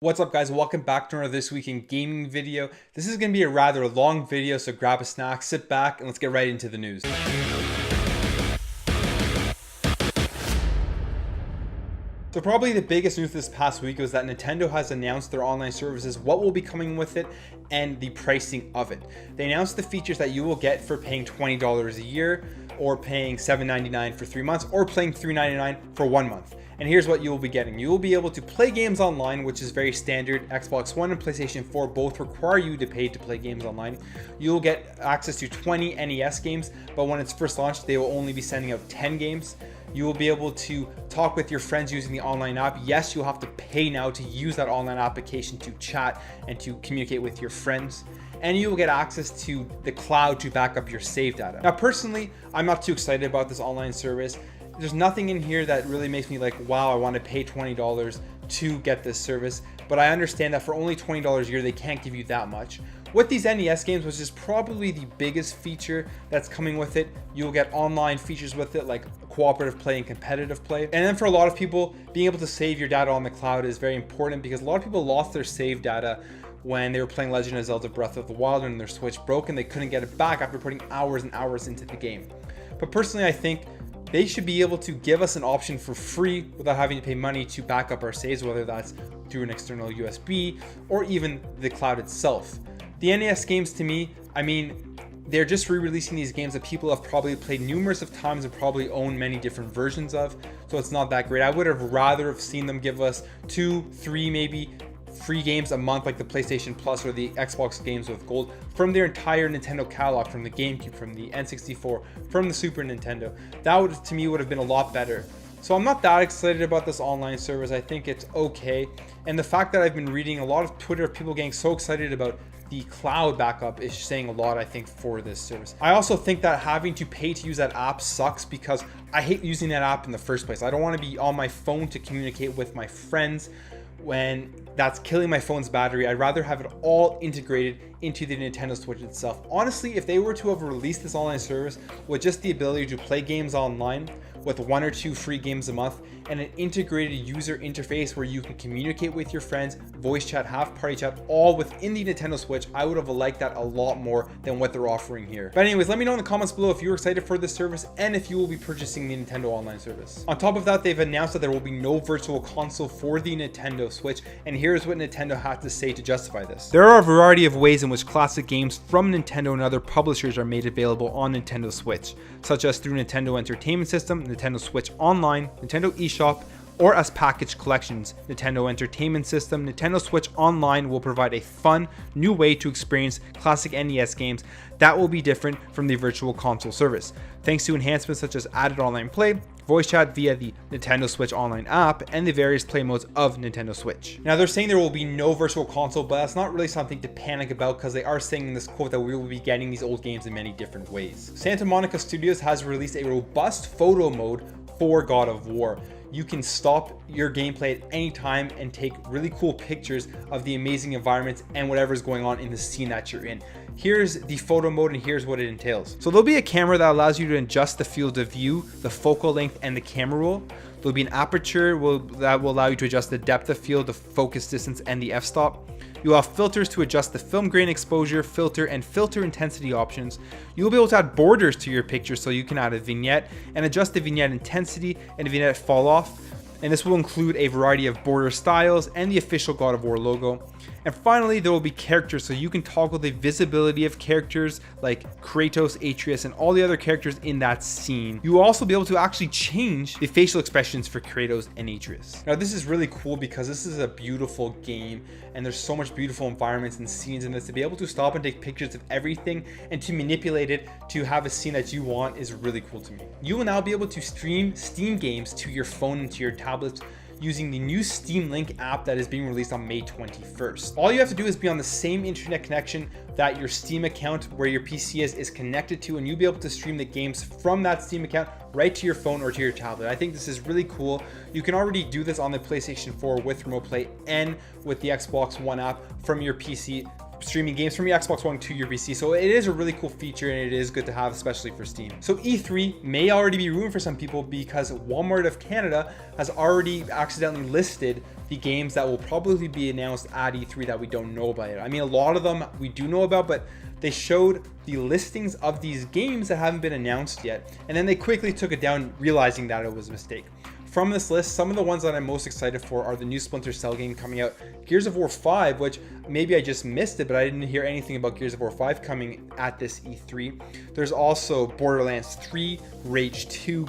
What's up guys, welcome back to another This Week in Gaming video. This is going to be a rather long video, so grab a snack, sit back, and let's get right into the news. So probably the biggest news this past week was that Nintendo has announced their online services, what will be coming with it, and the pricing of it. They announced the features that you will get for paying $20 a year, or paying $7.99 for 3 months, or paying $3.99 for 1 month. And here's what you will be getting. You will be able to play games online, which is very standard. Xbox One and PlayStation 4 both require you to pay to play games online. You will get access to 20 NES games, but when it's first launched, they will only be sending out 10 games. You will be able to talk with your friends using the online app. Yes, you'll have to pay now to use that online application to chat and to communicate with your friends. And you will get access to the cloud to back up your save data. Now, personally, I'm not too excited about this online service. There's nothing in here that really makes me like, wow, I want to pay $20 to get this service. But I understand that for only $20 a year, they can't give you that much. With these NES games, which is probably the biggest feature that's coming with it, you'll get online features with it like cooperative play and competitive play. And then for a lot of people, being able to save your data on the cloud is very important because a lot of people lost their save data when they were playing Legend of Zelda Breath of the Wild and their Switch broke and they couldn't get it back after putting hours and hours into the game. But personally, I think they should be able to give us an option for free without having to pay money to back up our saves, whether that's through an external USB or even the cloud itself. The NES games, to me, I mean, they're just re-releasing these games that people have probably played numerous of times and probably own many different versions of, so it's not that great. I would have rather have seen them give us 2, 3 maybe free games a month like the PlayStation Plus or the Xbox games with gold from their entire Nintendo catalog, from the GameCube, from the N64, from the Super Nintendo. That would, to me, would have been a lot better. So I'm not that excited about this online service. I think it's okay. And the fact that I've been reading a lot of Twitter of people getting so excited about the cloud backup is saying a lot, I think, for this service. I also think that having to pay to use that app sucks because I hate using that app in the first place. I don't want to be on my phone to communicate with my friends when that's killing my phone's battery. I'd rather have it all integrated into the Nintendo Switch itself. Honestly, if they were to have released this online service with just the ability to play games online with 1 or 2 free games a month and an integrated user interface where you can communicate with your friends, voice chat, have party chat, all within the Nintendo Switch, I would have liked that a lot more than what they're offering here. But anyways, let me know in the comments below if you're excited for this service and if you will be purchasing the Nintendo online service. On top of that, they've announced that there will be no virtual console for the Nintendo Switch, and here's what Nintendo had to say to justify this. There are a variety of ways in which classic games from Nintendo and other publishers are made available on Nintendo Switch, such as through Nintendo Entertainment System, Nintendo Switch Online, Nintendo eShop, or as packaged collections. Nintendo Entertainment System, Nintendo Switch Online will provide a fun, new way to experience classic NES games that will be different from the virtual console service, thanks to enhancements such as added online play, voice chat via the Nintendo Switch Online app, and the various play modes of Nintendo Switch. Now, they're saying there will be no virtual console, but that's not really something to panic about because they are saying in this quote that we will be getting these old games in many different ways. Santa Monica Studios has released a robust photo mode for God of War. You can stop your gameplay at any time and take really cool pictures of the amazing environments and whatever's going on in the scene that you're in. Here's the photo mode and here's what it entails. So there'll be a camera that allows you to adjust the field of view, the focal length, and the camera roll. There'll be an aperture that will allow you to adjust the depth of field, the focus distance, and the f-stop. You'll have filters to adjust the film grain exposure, filter, and filter intensity options. You'll be able to add borders to your picture so you can add a vignette and adjust the vignette intensity and vignette fall off. And this will include a variety of border styles and the official God of War logo. And finally, there will be characters, so you can toggle the visibility of characters like Kratos, Atreus, and all the other characters in that scene. You will also be able to actually change the facial expressions for Kratos and Atreus. Now, this is really cool because this is a beautiful game and there's so much beautiful environments and scenes in this. To be able to stop and take pictures of everything and to manipulate it to have a scene that you want is really cool to me. You will now be able to stream Steam games to your phone and to your tablets using the new Steam Link app that is being released on May 21st. All you have to do is be on the same internet connection that your Steam account where your PC is connected to, and you'll be able to stream the games from that Steam account right to your phone or to your tablet. I think this is really cool. You can already do this on the PlayStation 4 with Remote Play and with the Xbox One app from your PC streaming games from your Xbox One to your PC. So it is a really cool feature and it is good to have, especially for Steam. So E3 may already be ruined for some people because Walmart of Canada has already accidentally listed the games that will probably be announced at E3 that we don't know about yet. I mean, a lot of them we do know about, but they showed the listings of these games that haven't been announced yet, and then they quickly took it down, realizing that it was a mistake. From this list, some of the ones that I'm most excited for are the new Splinter Cell game coming out, Gears of War 5, which maybe I just missed it, but I didn't hear anything about Gears of War 5 coming at this E3. There's also Borderlands 3, Rage 2,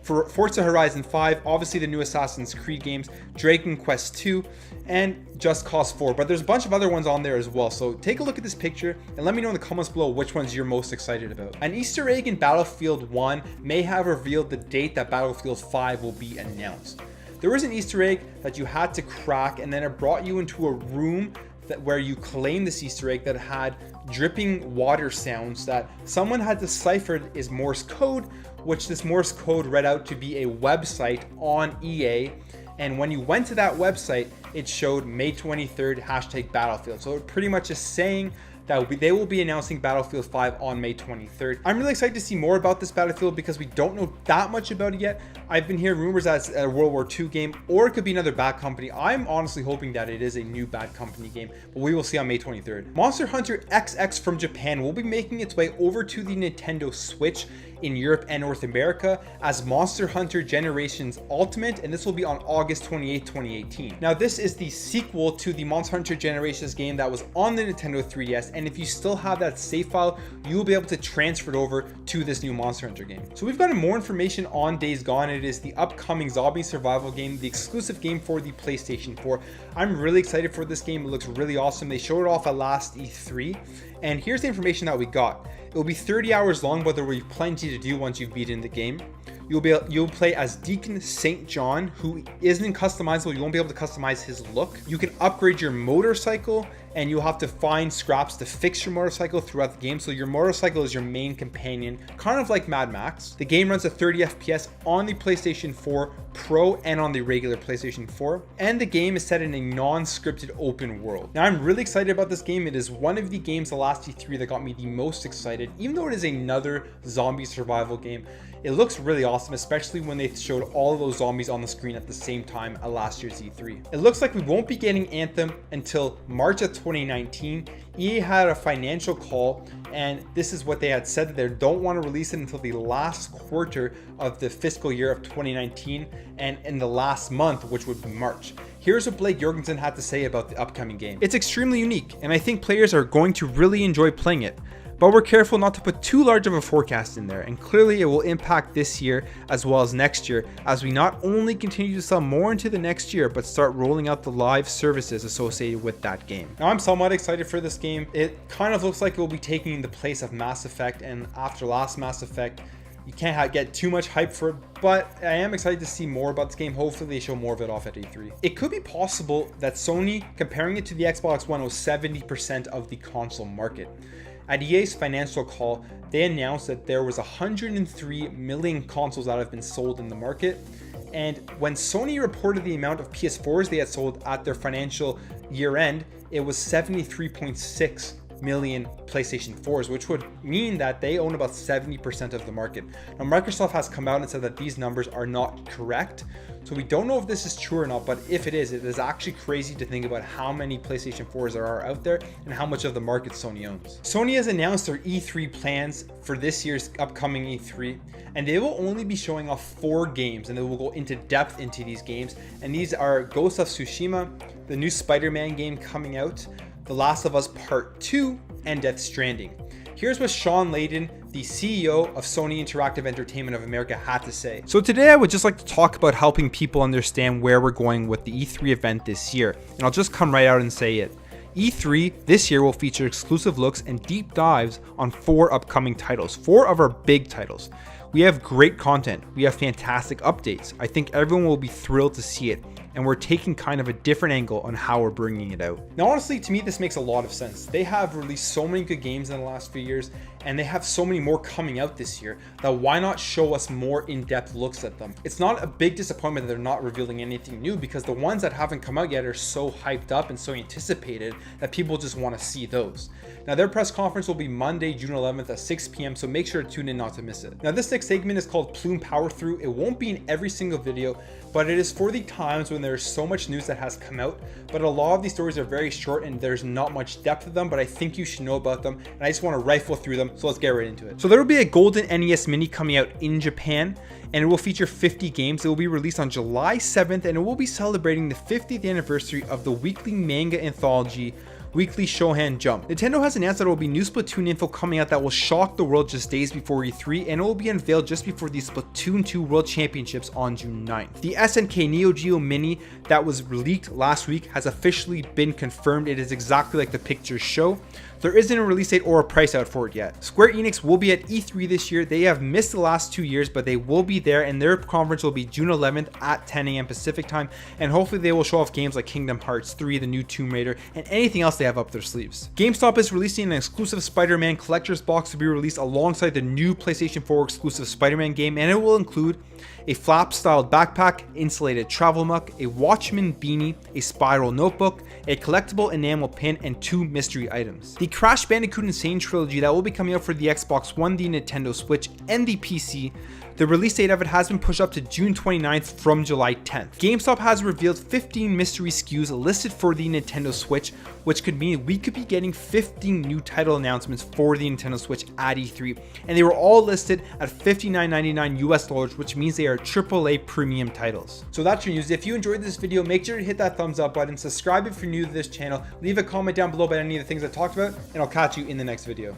for Forza Horizon 5, obviously the new Assassin's Creed games, Dragon Quest 2, and Just Cause 4. But there's a bunch of other ones on there as well. So take a look at this picture and let me know in the comments below which ones you're most excited about. An Easter egg in Battlefield 1 may have revealed the date that Battlefield 5 will be announced. There was an Easter egg that you had to crack, and then it brought you into a room where you claim this Easter egg that had dripping water sounds that someone had deciphered is Morse code, which this Morse code read out to be a website on EA. And when you went to that website, it showed May 23rd #Battlefield. So it pretty much is saying that they will be announcing Battlefield 5 on May 23rd. I'm really excited to see more about this Battlefield because we don't know that much about it yet. I've been hearing rumors that it's a World War II game, or it could be another Bad Company. I'm honestly hoping that it is a new Bad Company game, but we will see on May 23rd. Monster Hunter XX from Japan will be making its way over to the Nintendo Switch in Europe and North America as Monster Hunter Generations Ultimate, and this will be on August 28, 2018. Now, this is the sequel to the Monster Hunter Generations game that was on the Nintendo 3DS, and if you still have that save file, you will be able to transfer it over to this new Monster Hunter game. So we've gotten more information on Days Gone. It is the upcoming zombie survival game, the exclusive game for the PlayStation 4. I'm really excited for this game. It looks really awesome. They showed it off at last E3, and here's the information that we got. It will be 30 hours long, but there will be plenty to do once you've beaten the game. You'll play as Deacon St. John, who isn't customizable. You won't be able to customize his look. You can upgrade your motorcycle, and you'll have to find scraps to fix your motorcycle throughout the game. So your motorcycle is your main companion, kind of like Mad Max. The game runs at 30 FPS on the PlayStation 4 Pro and on the regular PlayStation 4. And the game is set in a non-scripted open world. Now, I'm really excited about this game. It is one of the games the last E3 that got me the most excited, even though it is another zombie survival game. It looks really awesome, especially when they showed all of those zombies on the screen at the same time at last year's E3. It looks like we won't be getting Anthem until March of 2019. EA had a financial call, and this is what they had said, that they don't want to release it until the last quarter of the fiscal year of 2019 and in the last month, which would be March. Here's what Blake Jorgensen had to say about the upcoming game. It's extremely unique, and I think players are going to really enjoy playing it. But we're careful not to put too large of a forecast in there, and clearly it will impact this year as well as next year, as we not only continue to sell more into the next year, but start rolling out the live services associated with that game. Now, I'm somewhat excited for this game. It kind of looks like it will be taking the place of Mass Effect, and after last Mass Effect, you can't get too much hype for it, but I am excited to see more about this game. Hopefully they show more of it off at E3. It could be possible that Sony, comparing it to the Xbox One, was 70% of the console market. At EA's financial call, they announced that there was 103 million consoles that have been sold in the market. And when Sony reported the amount of PS4s they had sold at their financial year end, it was 73.6 million PlayStation 4s, which would mean that they own about 70% of the market. Now, Microsoft has come out and said that these numbers are not correct. So we don't know if this is true or not, but if it is actually crazy to think about how many PlayStation 4s there are out there and how much of the market Sony owns. Sony has announced their E3 plans for this year's upcoming E3, and they will only be showing off 4 games, and they will go into depth into these games. And these are Ghost of Tsushima, the new Spider-Man game coming out, The Last of Us Part 2, and Death Stranding. Here's what Sean Layden, the CEO of Sony Interactive Entertainment of America, had to say. So today I would just like to talk about helping people understand where we're going with the E3 event this year. And I'll just come right out and say it. E3 this year will feature exclusive looks and deep dives on 4 upcoming titles, 4 of our big titles. We have great content. We have fantastic updates. I think everyone will be thrilled to see it. And we're taking kind of a different angle on how we're bringing it out. Now, honestly, to me, this makes a lot of sense. They have released so many good games in the last few years, and they have so many more coming out this year, that why not show us more in-depth looks at them? It's not a big disappointment that they're not revealing anything new, because the ones that haven't come out yet are so hyped up and so anticipated that people just want to see those. Now, their press conference will be Monday, June 11th at 6 p.m, so make sure to tune in not to miss it. Now, this next segment is called Plume Power Through. It won't be in every single video, but it is for the times when and there's so much news that has come out, but a lot of these stories are very short and there's not much depth of them, but I think you should know about them, and I just want to rifle through them, so let's get right into it. So there will be a golden NES Mini coming out in Japan, and it will feature 50 games. It will be released on July 7th, and it will be celebrating the 50th anniversary of the weekly manga anthology Weekly Shonen Jump. Nintendo has announced that there will be new Splatoon info coming out that will shock the world just days before E3, and it will be unveiled just before the Splatoon 2 World Championships on June 9th. The SNK Neo Geo Mini that was leaked last week has officially been confirmed. It is exactly like the pictures show. There isn't a release date or a price out for it yet. Square Enix will be at E3 this year. They have missed the last 2 years, but they will be there, and their conference will be June 11th at 10 a.m. Pacific time, and hopefully they will show off games like Kingdom Hearts 3, the new Tomb Raider, and anything else they have up their sleeves. GameStop is releasing an exclusive Spider-Man collector's box to be released alongside the new PlayStation 4 exclusive Spider-Man game, and it will include a flap-styled backpack, insulated travel mug, a Watchman beanie, a spiral notebook, a collectible enamel pin, and 2 mystery items. The Crash Bandicoot Insane trilogy that will be coming out for the Xbox One, the Nintendo Switch, and the PC, the release date of it has been pushed up to June 29th from July 10th. GameStop has revealed 15 mystery SKUs listed for the Nintendo Switch, which could mean we could be getting 15 new title announcements for the Nintendo Switch at E3, and they were all listed at $59.99 US, which means they are AAA premium titles. So that's your news. If you enjoyed this video, make sure to hit that thumbs up button, subscribe if you're new to this channel, leave a comment down below about any of the things I talked about, and I'll catch you in the next video.